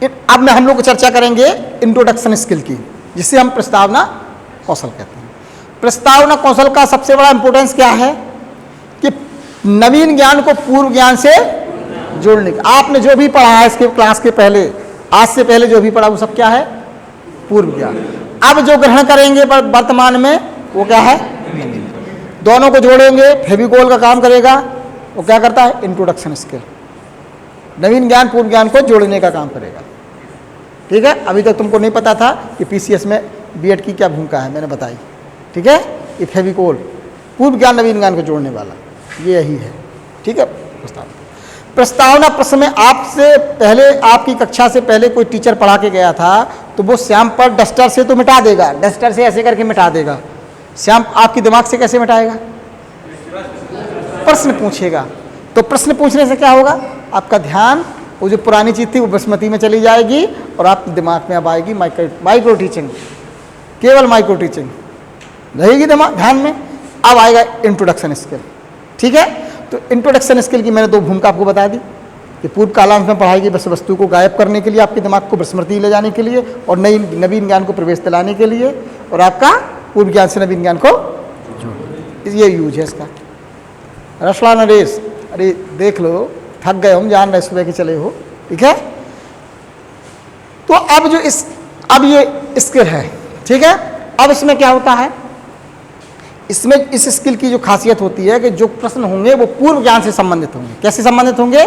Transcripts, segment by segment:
अब हम लोग चर्चा करेंगे इंट्रोडक्शन स्किल की, जिसे हम प्रस्तावना कौशल कहते हैं। प्रस्तावना कौशल का सबसे बड़ा इंपॉर्टेंस क्या है कि नवीन ज्ञान को पूर्व ज्ञान से जोड़ने का। आपने जो भी पढ़ा है इसके क्लास के पहले, आज से पहले जो भी पढ़ा वो सब क्या है? पूर्व ज्ञान। अब जो ग्रहण करेंगे वर्तमान में वो क्या है? नवीन। दोनों को जोड़ेंगे, फेविकोल का काम करेगा। वो क्या करता है? Introduction skill. नवीन ज्ञान पूर्व ज्ञान को जोड़ने का काम करेगा। ठीक है, अभी तक तुमको नहीं पता था कि पीसीएस में बीएड की क्या भूमिका है, मैंने बताई। ठीक है, ये फेविकोल पूर्व ज्ञान नवीन ज्ञान को जोड़ने वाला, ये यही है। ठीक है, प्रस्तावना प्रश्न में आपसे पहले, आपकी कक्षा से पहले कोई टीचर पढ़ा के गया था तो वो श्याम पर डस्टर से तो मिटा देगा, डस्टर से ऐसे करके मिटा देगा। श्याम आपकी दिमाग से कैसे मिटाएगा? प्रश्न पूछेगा। तो प्रश्न पूछने से क्या होगा? आपका ध्यान, वो जो पुरानी चीज थी वो विस्मृति में चली जाएगी और आपके दिमाग में अब आएगी माइक्रो टीचिंग, केवल माइक्रो टीचिंग रहेगी दिमाग ध्यान में। अब आएगा इंट्रोडक्शन स्किल। ठीक है, तो इंट्रोडक्शन स्किल की मैंने दो भूमिका आपको बता दी कि पूर्व कालांश में पढ़ाई की विषय वस्तु को गायब करने के लिए, आपके दिमाग को विस्मृति ले जाने के लिए, और नवीन ज्ञान को प्रवेश दिलाने के लिए, और आपका पूर्व ज्ञान से नवीन ज्ञान को जोड़ना, ये यूज है इसका। रसला नरेश, अरे देख लो थक गए, हम जान रहे सुबह के चले हो। ठीक है, तो अब ये स्किल है। ठीक है, अब इसमें क्या होता है? इसमें इस स्किल की जो खासियत होती है कि जो प्रश्न होंगे वो पूर्व ज्ञान से संबंधित होंगे। कैसे संबंधित होंगे?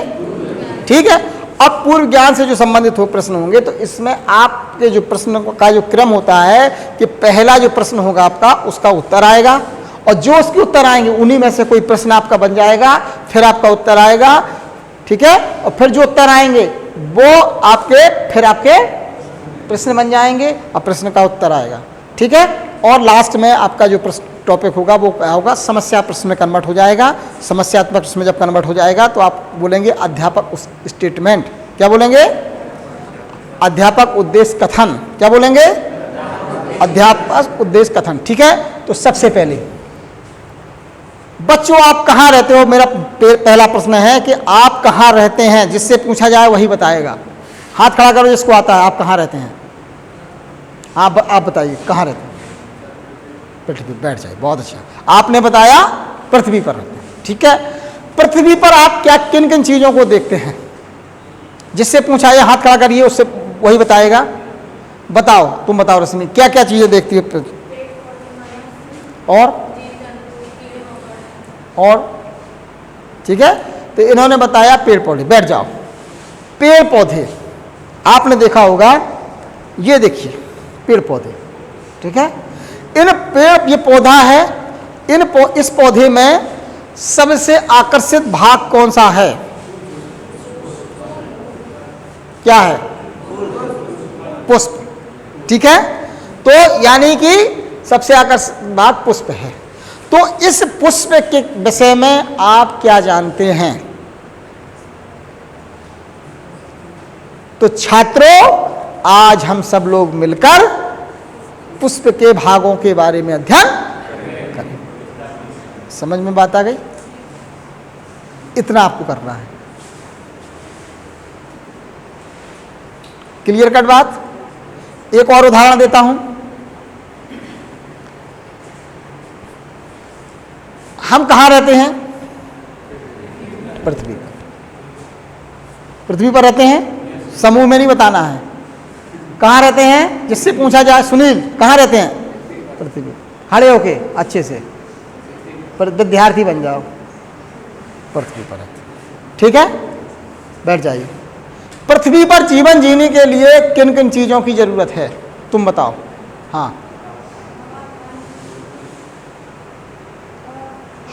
ठीक है, अब पूर्व ज्ञान से जो संबंधित हो प्रश्न होंगे तो इसमें आपके जो प्रश्न का जो क्रम होता है कि पहला जो प्रश्न होगा आपका, उसका उत्तर आएगा, और जो उसके उत्तर आएंगे उन्हीं में से कोई प्रश्न आपका बन जाएगा, फिर आपका उत्तर आएगा। ठीक है, और फिर जो उत्तर आएंगे वो फिर आपके प्रश्न बन जाएंगे और प्रश्न का उत्तर आएगा। ठीक है, और लास्ट में आपका जो टॉपिक होगा वो क्या होगा? समस्या प्रश्न में कन्वर्ट हो जाएगा। समस्यात्मक प्रश्न में जब कन्वर्ट हो जाएगा तो आप बोलेंगे अध्यापक स्टेटमेंट। क्या बोलेंगे? अध्यापक उद्देश्य कथन। क्या बोलेंगे? अध्यापक उद्देश्य कथन। ठीक है, तो सबसे पहले बच्चों आप कहाँ रहते हो? मेरा पहला प्रश्न है कि आप कहाँ रहते हैं। जिससे पूछा जाए वही बताएगा। हाथ खड़ा करो जिसको आता है। आप कहाँ रहते हैं? आप बताइए कहाँ रहते हैं? पृथ्वी। बैठ जाए, बहुत अच्छा। आपने बताया पृथ्वी पर रहते हैं। ठीक है, पृथ्वी पर आप क्या किन किन चीजों को देखते हैं? जिससे पूछा जाए हाथ खड़ा करिए, उससे वही बताएगा। बताओ, तुम बताओ रश्मि, क्या क्या चीजें देखती है पृथ्वी? और ठीक है, तो इन्होंने बताया पेड़ पौधे। बैठ जाओ। पेड़ पौधे आपने देखा होगा, ये देखिए पेड़ पौधे। ठीक है, ये पौधा है, इस पौधे में सबसे आकर्षित भाग कौन सा है? क्या है? पुष्प। ठीक है, तो यानी कि सबसे आकर्षित भाग पुष्प है। तो इस पुष्प के विषय में आप क्या जानते हैं? तो छात्रों, आज हम सब लोग मिलकर पुष्प के भागों के बारे में अध्ययन करें। समझ में बात आ गई? इतना आपको करना है। क्लियर कट बात? एक और उदाहरण देता हूं। हम कहां रहते हैं? पृथ्वी पर। पृथ्वी पर रहते हैं, समूह में नहीं बताना है। कहाँ रहते हैं? जिससे पूछा जाए, सुनील कहाँ रहते हैं? पृथ्वी। खड़े होके अच्छे से, पर विद्यार्थी बन जाओ। पृथ्वी पर रहते। ठीक है, बैठ जाइए। पृथ्वी पर जीवन जीने के लिए किन किन चीजों की जरूरत है? तुम बताओ। हाँ,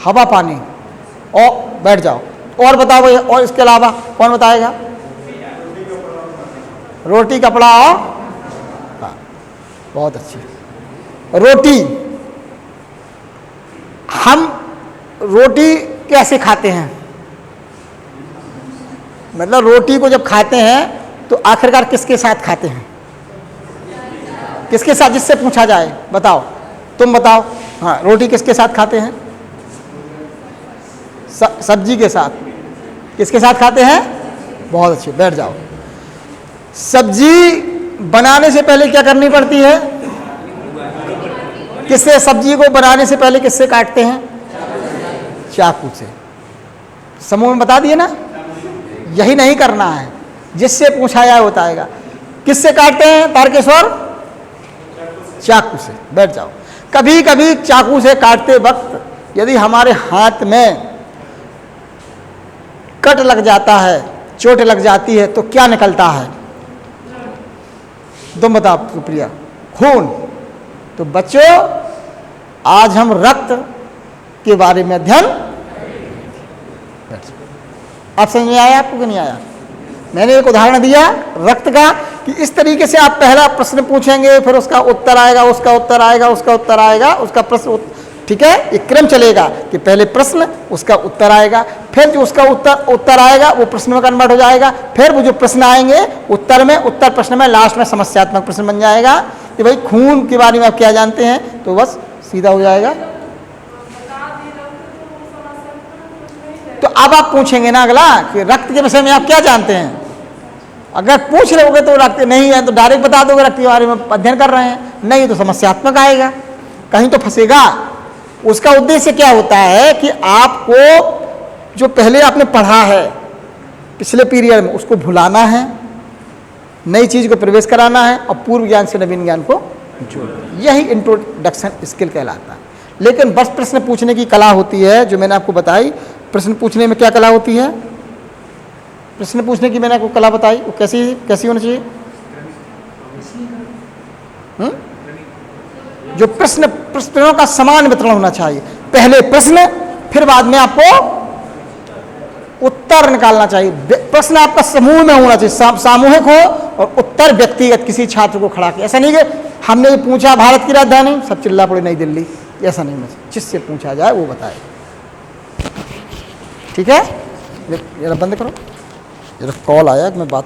हवा, पानी। और बैठ जाओ। और बताओ भाई, और इसके अलावा कौन बताएगा? रोटी, कपड़ा और बहुत अच्छी रोटी। हम रोटी कैसे खाते हैं? मतलब रोटी को जब खाते हैं तो आखिरकार किसके साथ खाते हैं? किसके साथ? जिससे पूछा जाए बताओ, तुम बताओ। हाँ, रोटी किसके साथ खाते हैं? सब्जी के साथ। किसके साथ खाते हैं? बहुत अच्छे, बैठ जाओ। सब्जी बनाने से पहले क्या करनी पड़ती है? किससे? सब्जी को बनाने से पहले किससे काटते हैं? चाकू से। समूह में बता दिए ना, यही नहीं करना है, जिससे पूछा जाए बताएगा। किससे काटते हैं तारकेश्वर? चाकू से। बैठ जाओ। कभी कभी चाकू से काटते वक्त यदि हमारे हाथ में कट लग जाता है, चोट लग जाती है, तो क्या निकलता है? तुम बताओ सुप्रिया। खून। तो बच्चों, आज हम रक्त के बारे में अध्ययन, आप समझ में आया आपको कि नहीं आया? मैंने एक उदाहरण दिया रक्त का कि इस तरीके से आप पहला प्रश्न पूछेंगे, फिर उसका उत्तर आएगा, उसका उत्तर आएगा, उसका उत्तर आएगा, उसका प्रश्न, ठीक है, एक क्रम चलेगा कि पहले प्रश्न, उसका उत्तर आएगा, फिर जो उसका उत्तर आएगा वो प्रश्न में कन्वर्ट हो जाएगा, फिर वो जो प्रश्न आएंगे उत्तर में, उत्तर प्रश्न में, लास्ट में समस्यात्मक प्रश्न बन जाएगा कि भाई खून के बारे में आप क्या जानते हैं, तो बस सीधा हो जाएगा। तो अब आप पूछेंगे ना अगला कि रक्त के विषय में आप क्या जानते हैं। अगर पूछ रहे तो रक्त नहीं है तो डायरेक्ट बता दोगे रक्त के बारे में अध्ययन कर रहे हैं, नहीं तो समस्यात्मक आएगा, कहीं तो फंसेगा। उसका उद्देश्य क्या होता है कि आपको जो पहले आपने पढ़ा है पिछले पीरियड में उसको भुलाना है, नई चीज को प्रवेश कराना है और पूर्व ज्ञान से नवीन ज्ञान को जोड़ना। यही इंट्रोडक्शन स्किल कहलाता है। लेकिन बस प्रश्न पूछने की कला होती है जो मैंने आपको बताई। प्रश्न पूछने में क्या कला होती है? प्रश्न पूछने की मैंने आपको कला बताई, वो कैसी होनी चाहिए? जो प्रश्नों का समान वितरण होना चाहिए। पहले प्रश्न, फिर बाद में आपको उत्तर निकालना चाहिए। प्रश्न आपका समूह में होना चाहिए, सामूहिक हो, और उत्तर व्यक्तिगत किसी छात्र को खड़ा किया। ऐसा नहीं कि हमने ये पूछा भारत की राजधानी, सब चिल्ला पड़े नई दिल्ली, ऐसा नहीं होना चाहिए। जिससे पूछा जाए वो बताए। ठीक है, जरा बंद करो, जरा कॉल आया, मैं बात कर